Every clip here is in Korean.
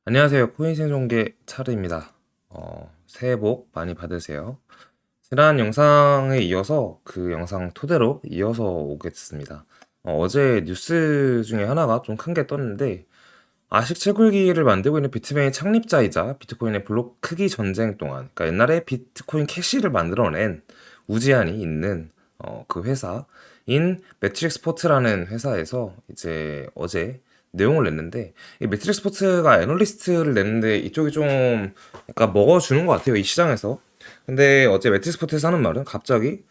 안녕하세요. 코인 생존계 차르입니다. 새해 복 많이 받으세요. 지난 영상에 이어서 그 영상 토대로 이어서 오겠습니다. 어제 뉴스 중에 하나가 좀 큰 게 떴는데, 아식 채굴기를 만들고 있는 비트메인 창립자이자 비트코인의 블록 크기 전쟁 동안, 그러니까 옛날에 비트코인 캐시를 만들어낸 우지안이 있는 그 회사인 매트릭스포트라는 회사에서 이제 어제 내용을 냈는데, 이 매트릭스포트가 애널리스트를 냈는데 이쪽이 좀 약간 먹어주는 것 같아요, 이 시장에서. 근데 어제 매트릭스포트에서 하는 말은 갑자기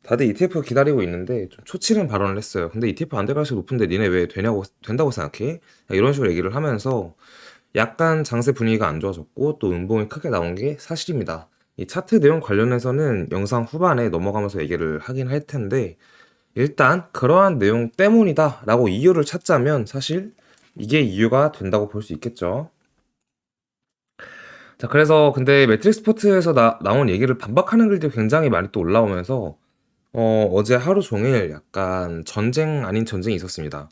다들 ETF 기다리고 있는데 좀 초치는 발언을 했어요. 근데 ETF 안 될 가능성이 높은데 니네 왜 된다고 생각해? 이런 식으로 얘기를 하면서 약간 장세 분위기가 안 좋아졌고 또 음봉이 크게 나온 게 사실입니다. 이 차트 내용 관련해서는 영상 후반에 넘어가면서 얘기를 하긴 할 텐데, 일단 그러한 내용 때문이다 라고 이유를 찾자면 사실 이게 이유가 된다고 볼 수 있겠죠. 자, 그래서 근데 매트릭스 포트에서 나온 얘기를 반박하는 글들이 굉장히 많이 또 올라오면서 어제 하루 종일 약간 전쟁 아닌 전쟁이 있었습니다.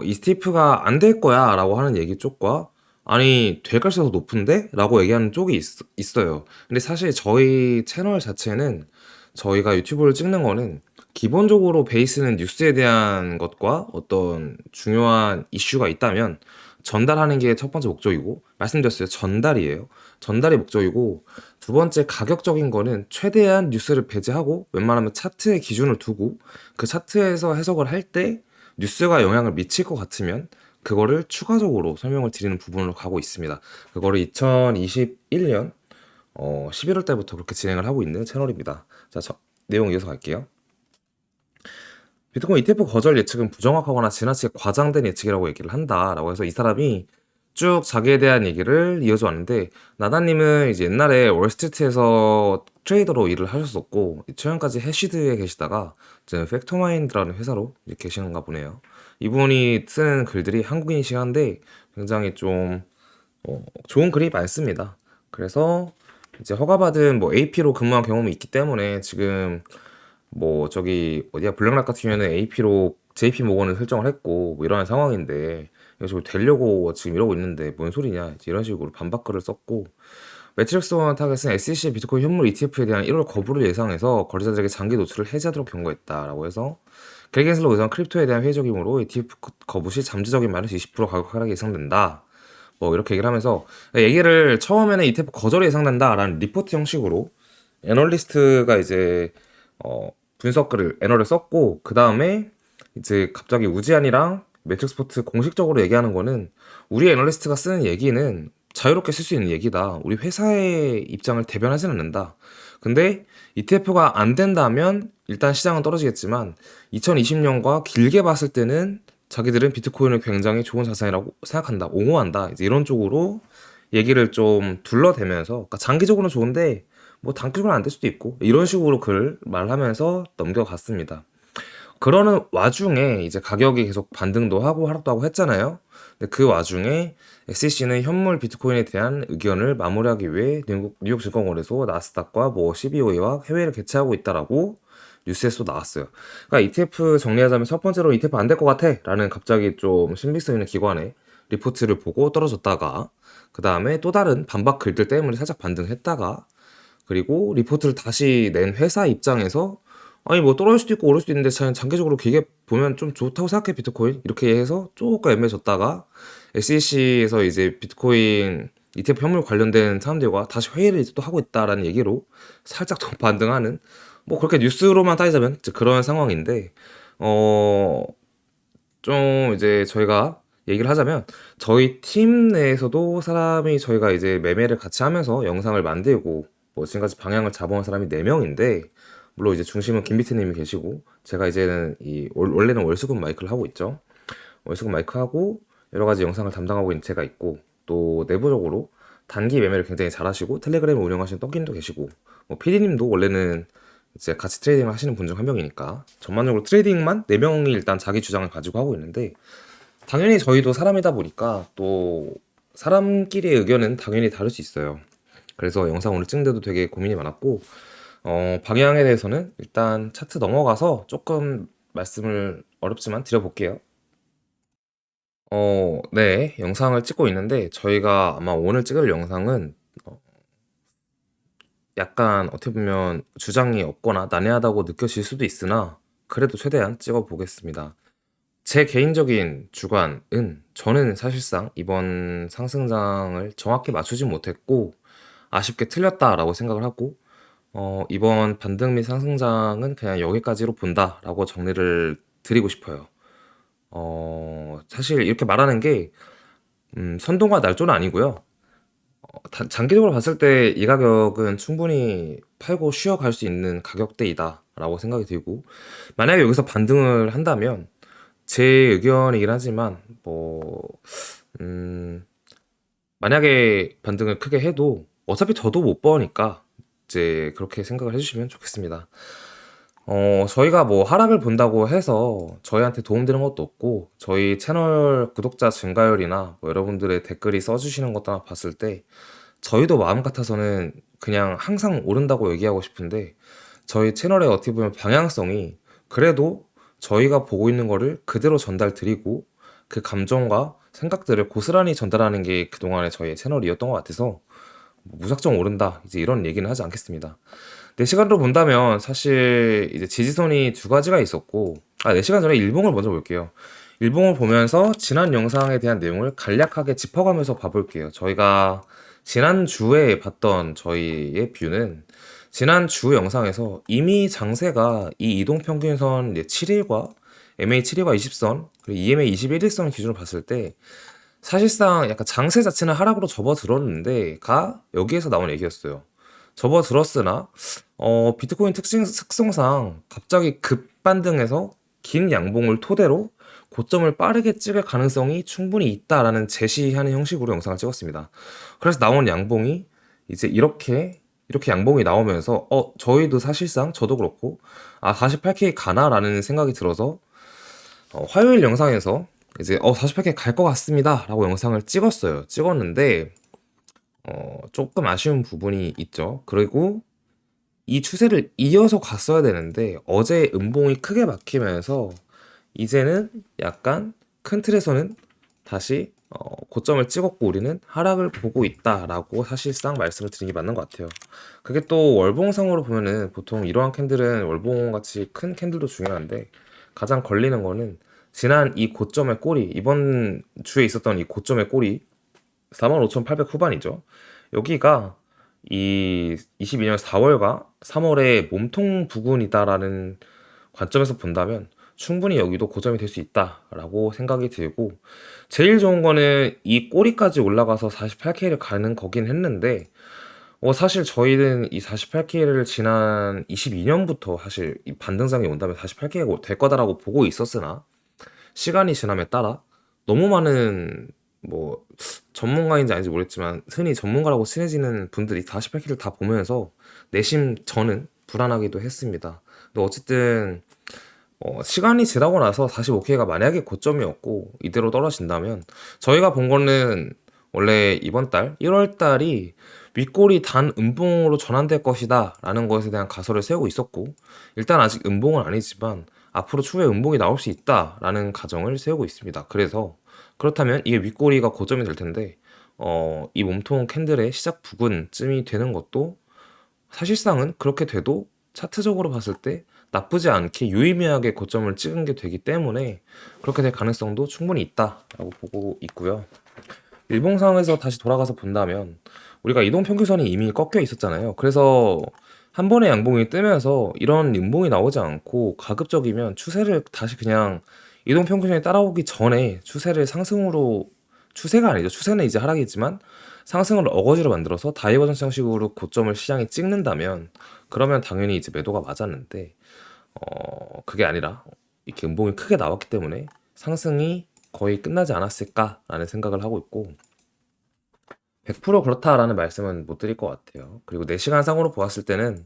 이 스티프가 안 될 거야 라고 하는 얘기 쪽과, 아니 될 가능성이 더 높은데? 라고 얘기하는 쪽이 있어요. 근데 사실 저희 채널 자체는, 저희가 유튜브를 찍는 거는 기본적으로 베이스는 뉴스에 대한 것과 어떤 중요한 이슈가 있다면 전달하는 게 첫 번째 목적이고, 말씀드렸어요. 전달이에요. 전달이 목적이고, 두 번째 가격적인 거는 최대한 뉴스를 배제하고 웬만하면 차트의 기준을 두고 그 차트에서 해석을 할 때 뉴스가 영향을 미칠 것 같으면 그거를 추가적으로 설명을 드리는 부분으로 가고 있습니다. 그거를 2021년 11월 달부터 그렇게 진행을 하고 있는 채널입니다. 자, 내용 이어서 갈게요. 비트코인 ETF 거절 예측은 부정확하거나 지나치게 과장된 예측이라고 얘기를 한다라고 해서 이 사람이 쭉 자기에 대한 얘기를 이어져 왔는데, 나다님은 이제 옛날에 월스트리트에서 트레이더로 일을 하셨었고 최근까지 해시드에 계시다가 이제 팩토마인드라는 회사로 이제 계시는가 보네요. 이분이 쓰는 글들이 한국인이시긴 한데 굉장히 좀 좋은 글이 많습니다. 그래서 이제 허가받은 뭐 AP로 근무한 경험이 있기 때문에 지금 뭐 저기 어디야, 블랙락 같은 경우에는 AP로 JP 모건을 설정을 했고 뭐 이런 상황인데, 이거 되려고 지금 이러고 있는데 뭔 소리냐, 이제 이런 식으로 반박글을 썼고, 매트릭스 원 타겟은 SEC 비트코인 현물 ETF에 대한 1월 거부를 예상해서 거래자들에게 장기 노출을 해제하도록 경고했다라고 해서, 갤겐슬로 의장 크립토에 대한 회의적이므로 ETF 거부 시 잠재적인 마이너스 20% 가격 하락이 예상된다, 뭐 이렇게 얘기를 하면서, 얘기를 처음에는 ETF 거절이 예상된다라는 리포트 형식으로 애널리스트가 이제 분석글을 애너를 썼고, 그 다음에 이제 갑자기 우지안이랑 매트릭스포트 공식적으로 얘기하는 거는, 우리 애널리스트가 쓰는 얘기는 자유롭게 쓸 수 있는 얘기다, 우리 회사의 입장을 대변하지는 않는다, 근데 ETF가 안 된다면 일단 시장은 떨어지겠지만 2020년과 길게 봤을 때는 자기들은 비트코인을 굉장히 좋은 자산이라고 생각한다, 옹호한다, 이제 이런 쪽으로 얘기를 좀 둘러대면서, 그러니까 장기적으로는 좋은데 뭐 단기적으로는 안 될 수도 있고 이런 식으로 글 말하면서 넘겨갔습니다. 그러는 와중에 이제 가격이 계속 반등도 하고 하락도 하고 했잖아요. 근데 그 와중에 SEC는 현물 비트코인에 대한 의견을 마무리하기 위해 뉴욕 증권거래소 나스닥과 뭐 CBOE와 회의를 개최하고 있다라고 뉴스에서 나왔어요. 그러니까 ETF 정리하자면, 첫 번째로 ETF 안 될 것 같아 라는 갑자기 좀 신빙성 있는 기관의 리포트를 보고 떨어졌다가, 그 다음에 또 다른 반박 글들 때문에 살짝 반등했다가, 그리고 리포트를 다시 낸 회사 입장에서, 아니 뭐 떨어질 수도 있고 오를 수도 있는데 장기적으로 길게 보면 좀 좋다고 생각해 비트코인, 이렇게 해서 조금 애매해졌다가 SEC에서 이제 비트코인 ETF 현물 관련된 사람들과 다시 회의를 또 하고 있다라는 얘기로 살짝 더 반등하는, 뭐 그렇게 뉴스로만 따지자면 이제 그런 상황인데, 어 좀 이제 저희가 얘기를 하자면, 저희 팀 내에서도 사람이, 저희가 이제 매매를 같이 하면서 영상을 만들고 뭐 지금까지 방향을 잡아온 사람이 4명인데, 물론 이제 중심은 김비트님이 계시고 제가 이제는 원래는 월수금 마이크를 하고 있죠. 월수금 마이크 하고 여러 가지 영상을 담당하고 있는 제가 있고, 또 내부적으로 단기 매매를 굉장히 잘하시고 텔레그램을 운영하시는 떡님도 계시고, 뭐 PD님도 원래는 이제 같이 트레이딩을 하시는 분 중 한 명이니까 전반적으로 트레이딩만 4명이 일단 자기 주장을 가지고 하고 있는데, 당연히 저희도 사람이다 보니까 또 사람끼리의 의견은 당연히 다를 수 있어요. 그래서 영상 오늘 찍는데도 되게 고민이 많았고, 방향에 대해서는 일단 차트 넘어가서 조금 말씀을 어렵지만 드려볼게요. 네. 영상을 찍고 있는데 저희가 아마 오늘 찍을 영상은 약간 어떻게 보면 주장이 없거나 난해하다고 느껴질 수도 있으나 그래도 최대한 찍어 보겠습니다. 제 개인적인 주관은 저는 사실상 이번 상승장을 정확히 맞추진 못했고 아쉽게 틀렸다라고 생각을 하고 이번 반등 및 상승장은 그냥 여기까지로 본다라고 정리를 드리고 싶어요. 사실 이렇게 말하는 게 선동과 날조는 아니고요. 장기적으로 봤을 때 이 가격은 충분히 팔고 쉬어갈 수 있는 가격대이다라고 생각이 들고, 만약에 여기서 반등을 한다면 제 의견이긴 하지만 만약에 반등을 크게 해도 어차피 저도 못 버니까 이제 그렇게 생각을 해주시면 좋겠습니다. 저희가 뭐 하락을 본다고 해서 저희한테 도움되는 것도 없고, 저희 채널 구독자 증가율이나 뭐 여러분들의 댓글이 써주시는 것도 봤을 때 저희도 마음 같아서는 그냥 항상 오른다고 얘기하고 싶은데, 저희 채널의 어떻게 보면 방향성이 그래도 저희가 보고 있는 거를 그대로 전달 드리고 그 감정과 생각들을 고스란히 전달하는 게 그동안의 저희의 채널이었던 것 같아서 뭐 무작정 오른다 이제 이런 얘기는 하지 않겠습니다. 내 시간으로 본다면 사실 이제 지지선이 두 가지가 있었고, 4시간 전에 일봉을 먼저 볼게요. 일봉을 보면서 지난 영상에 대한 내용을 간략하게 짚어가면서 봐볼게요. 저희가 지난주에 봤던 저희의 뷰는 지난주 영상에서 이미 장세가 이 이동평균선 7일과 MA7일과 20선 그리고 EMA 21일선 기준으로 봤을 때 사실상 약간 장세 자체는 하락으로 접어들었는데 가 여기에서 나온 얘기였어요. 접어들었으나 비트코인 특성상 갑자기 급반등해서 긴 양봉을 토대로 고점을 빠르게 찍을 가능성이 충분히 있다라는 제시하는 형식으로 영상을 찍었습니다. 그래서 나온 양봉이 이제 이렇게 양봉이 나오면서 저희도 사실상 저도 그렇고 48K 가나라는 생각이 들어서 화요일 영상에서 이제 48K 갈 것 같습니다 라고 영상을 찍었는데 조금 아쉬운 부분이 있죠. 그리고 이 추세를 이어서 갔어야 되는데 어제 음봉이 크게 막히면서 이제는 약간 큰 틀에서는 다시 고점을 찍었고 우리는 하락을 보고 있다라고 사실상 말씀을 드리는 게 맞는 것 같아요. 그게 또 월봉상으로 보면은 보통 이러한 캔들은 월봉 같이 큰 캔들도 중요한데 가장 걸리는 거는 지난 이 고점의 꼬리, 이번 주에 있었던 이 고점의 꼬리 45,800 후반이죠. 여기가 이 22년 4월과 3월의 몸통 부근이다라는 관점에서 본다면 충분히 여기도 고점이 될 수 있다라고 생각이 들고, 제일 좋은 거는 이 꼬리까지 올라가서 48K를 가는 거긴 했는데 사실 저희는 이 48K를 지난 22년부터 사실 이 반등장이 온다면 48K가 될 거다라고 보고 있었으나 시간이 지남에 따라 너무 많은 뭐 전문가인지 아닌지 모르겠지만 흔히 전문가라고 친해지는 분들이 48K를 다 보면서 내심 저는 불안하기도 했습니다. 근데 어쨌든 시간이 지나고 나서 45K가 만약에 고점이었고 이대로 떨어진다면 저희가 본 거는 원래 이번 달 1월 달이 윗골이 단 음봉으로 전환될 것이다 라는 것에 대한 가설을 세우고 있었고, 일단 아직 음봉은 아니지만 앞으로 추후에 음봉이 나올 수 있다 라는 가정을 세우고 있습니다. 그래서 그렇다면 이게 윗골이가 고점이 될 텐데 이 몸통 캔들의 시작 부근쯤이 되는 것도 사실상은 그렇게 돼도 차트적으로 봤을 때 나쁘지 않게 유의미하게 고점을 찍은 게 되기 때문에 그렇게 될 가능성도 충분히 있다라고 보고 있고요. 일봉상에서 다시 돌아가서 본다면 우리가 이동평균선이 이미 꺾여 있었잖아요. 그래서 한 번의 양봉이 뜨면서 이런 음봉이 나오지 않고 가급적이면 추세를 다시 그냥 이동평균선이 따라오기 전에 추세를 상승으로, 추세가 아니죠. 추세는 이제 하락이지만 상승을 어거지로 만들어서 다이버전스 형식으로 고점을 시장이 찍는다면 그러면 당연히 이제 매도가 맞았는데 그게 아니라 이렇게 음봉이 크게 나왔기 때문에 상승이 거의 끝나지 않았을까라는 생각을 하고 있고, 100% 그렇다라는 말씀은 못 드릴 것 같아요. 그리고 4시간 상으로 보았을 때는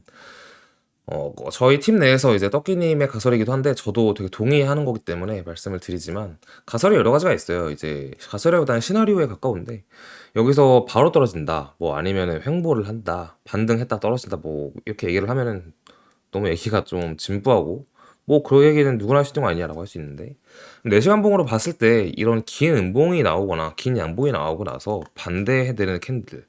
저희 팀 내에서 이제 떡기님의 가설이기도 한데 저도 되게 동의하는 거기 때문에 말씀을 드리지만, 가설이 여러 가지가 있어요. 이제 가설이보다는 시나리오에 가까운데 여기서 바로 떨어진다, 뭐 아니면은 횡보를 한다, 반등했다 떨어진다, 뭐 이렇게 얘기를 하면은 너무 얘기가 좀 진부하고 뭐 그 얘기는 누구나 할 수 있는 거 아니냐라고 할 수 있는데, 내시간봉으로 봤을 때 이런 긴 음봉이 나오거나 긴 양봉이 나오고 나서 반대되는 캔들,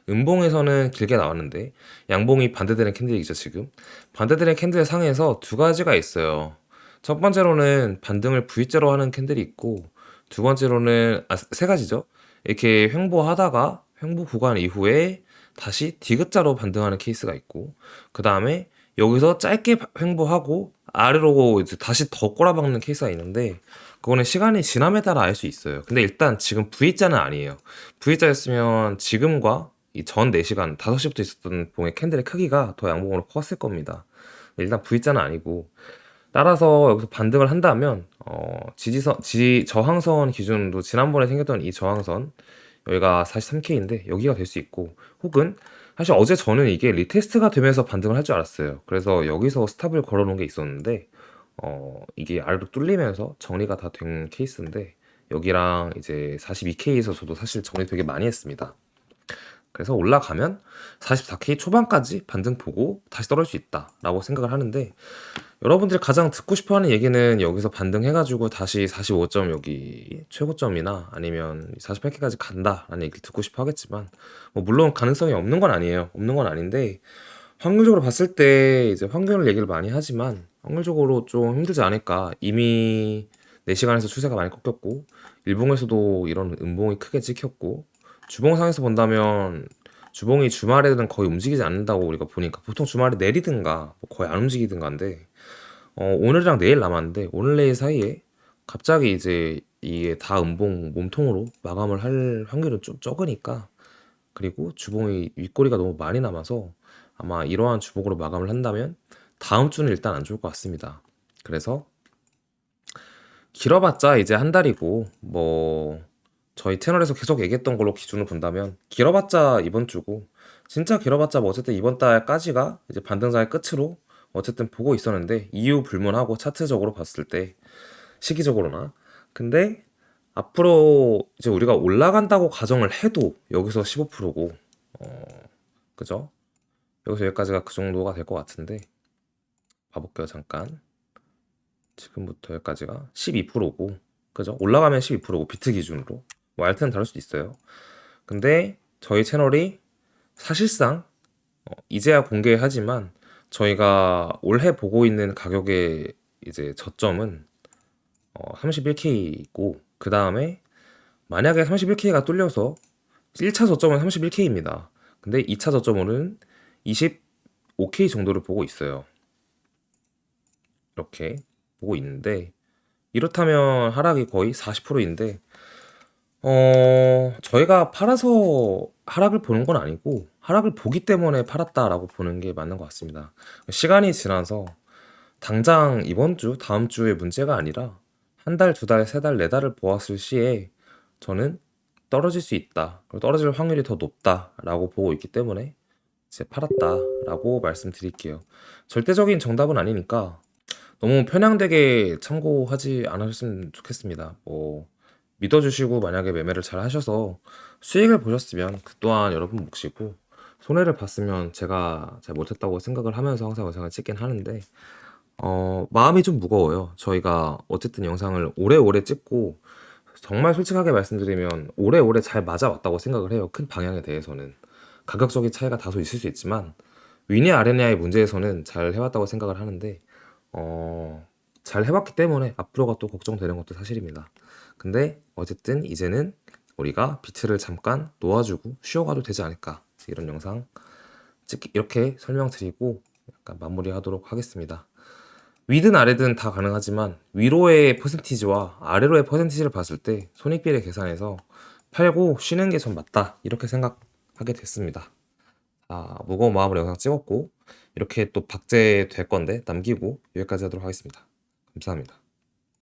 음봉에서는 길게 나왔는데 양봉이 반대되는 캔들이죠 지금. 반대되는 캔들 상에서 두 가지가 있어요. 첫 번째로는 반등을 V자로 하는 캔들이 있고, 두 번째로는 세 가지죠. 이렇게 횡보하다가 횡보 구간 이후에 다시 디귿자로 반등하는 케이스가 있고, 그 다음에 여기서 짧게 횡보하고 아래로 이제 다시 더 꼬라박는 케이스가 있는데, 그거는 시간이 지남에 따라 알 수 있어요. 근데 일단 지금 V자는 아니에요. V자였으면 지금과 이 전 4시간 5시부터 있었던 봉의 캔들의 크기가 더 양봉으로 컸을 겁니다. 일단 V자는 아니고, 따라서 여기서 반등을 한다면 저항선 기준으로 지난번에 생겼던 이 저항선, 여기가 43K인데 여기가 될 수 있고, 혹은 사실 어제 저는 이게 리테스트가 되면서 반등을 할 줄 알았어요. 그래서 여기서 스탑을 걸어 놓은 게 있었는데, 이게 아래로 뚫리면서 정리가 다 된 케이스인데, 여기랑 이제 42K에서 저도 사실 정리 되게 많이 했습니다. 그래서 올라가면 44K 초반까지 반등 보고 다시 떨어질 수 있다라고 생각을 하는데, 여러분들이 가장 듣고 싶어 하는 얘기는 여기서 반등해가지고 다시 45점 여기 최고점이나 아니면 48K까지 간다라는 얘기를 듣고 싶어 하겠지만, 뭐 물론 가능성이 없는 건 아니에요. 없는 건 아닌데, 확률적으로 봤을 때 이제 확률을 얘기를 많이 하지만 확률적으로 좀 힘들지 않을까. 이미 4시간에서 추세가 많이 꺾였고, 일봉에서도 이런 음봉이 크게 찍혔고, 주봉상에서 본다면 주봉이 주말에는 거의 움직이지 않는다고 우리가 보니까, 보통 주말에 내리든가 뭐 거의 안 움직이든가인데, 오늘이랑 내일 남았는데 오늘 내일 사이에 갑자기 이제 이게 다 음봉 몸통으로 마감을 할 확률은 좀 적으니까, 그리고 주봉이 윗꼬리가 너무 많이 남아서 아마 이러한 주봉으로 마감을 한다면 다음 주는 일단 안 좋을 것 같습니다. 그래서 길어봤자 이제 한 달이고, 뭐 저희 채널에서 계속 얘기했던 걸로 기준을 본다면 길어봤자 이번 주고, 진짜 길어봤자 뭐 어쨌든 이번 달까지가 이제 반등장의 끝으로 어쨌든 보고 있었는데, 이유 불문하고 차트적으로 봤을 때, 시기적으로나. 근데 앞으로 이제 우리가 올라간다고 가정을 해도 여기서 15%고, 그죠? 여기서 여기까지가 그 정도가 될 것 같은데, 봐볼게요 잠깐. 지금부터 여기까지가 12%고, 그죠? 올라가면 12%고 비트 기준으로. 뭐 알트는 다를 수도 있어요. 근데 저희 채널이 사실상 이제야 공개하지만 저희가 올해 보고 있는 가격의 이제 저점은 31K고, 그 다음에 만약에 31K가 뚫려서 1차 저점은 31K입니다. 근데 2차 저점으로는 25K 정도를 보고 있어요. 이렇게 보고 있는데, 이렇다면 하락이 거의 40%인데, 저희가 팔아서 하락을 보는 건 아니고 하락을 보기 때문에 팔았다라고 보는 게 맞는 것 같습니다. 시간이 지나서 당장 이번 주, 다음 주의 문제가 아니라 한 달, 두 달, 세 달, 네 달을 보았을 시에 저는 떨어질 수 있다, 그리고 떨어질 확률이 더 높다라고 보고 있기 때문에 이제 팔았다라고 말씀드릴게요. 절대적인 정답은 아니니까 너무 편향되게 참고하지 않으셨으면 좋겠습니다. 뭐 믿어주시고 만약에 매매를 잘 하셔서 수익을 보셨으면 그 또한 여러분 몫이고, 손해를 봤으면 제가 잘 못했다고 생각을 하면서 항상 영상을 찍긴 하는데, 마음이 좀 무거워요. 저희가 어쨌든 영상을 오래오래 찍고, 정말 솔직하게 말씀드리면 오래오래 잘 맞아왔다고 생각을 해요. 큰 방향에 대해서는 가격적인 차이가 다소 있을 수 있지만 위냐 아래냐의 문제에서는 잘 해왔다고 생각을 하는데, 잘 해봤기 때문에 앞으로가 또 걱정되는 것도 사실입니다. 근데 어쨌든 이제는 우리가 비트를 잠깐 놓아주고 쉬어가도 되지 않을까, 이런 영상 이렇게 설명드리고 약간 마무리하도록 하겠습니다. 위든 아래든 다 가능하지만 위로의 퍼센티지와 아래로의 퍼센티지를 봤을 때 손익비례 계산해서 팔고 쉬는 게 전 맞다, 이렇게 생각하게 됐습니다. 무거운 마음으로 영상 찍었고, 이렇게 또 박제될 건데 남기고 여기까지 하도록 하겠습니다. 감사합니다.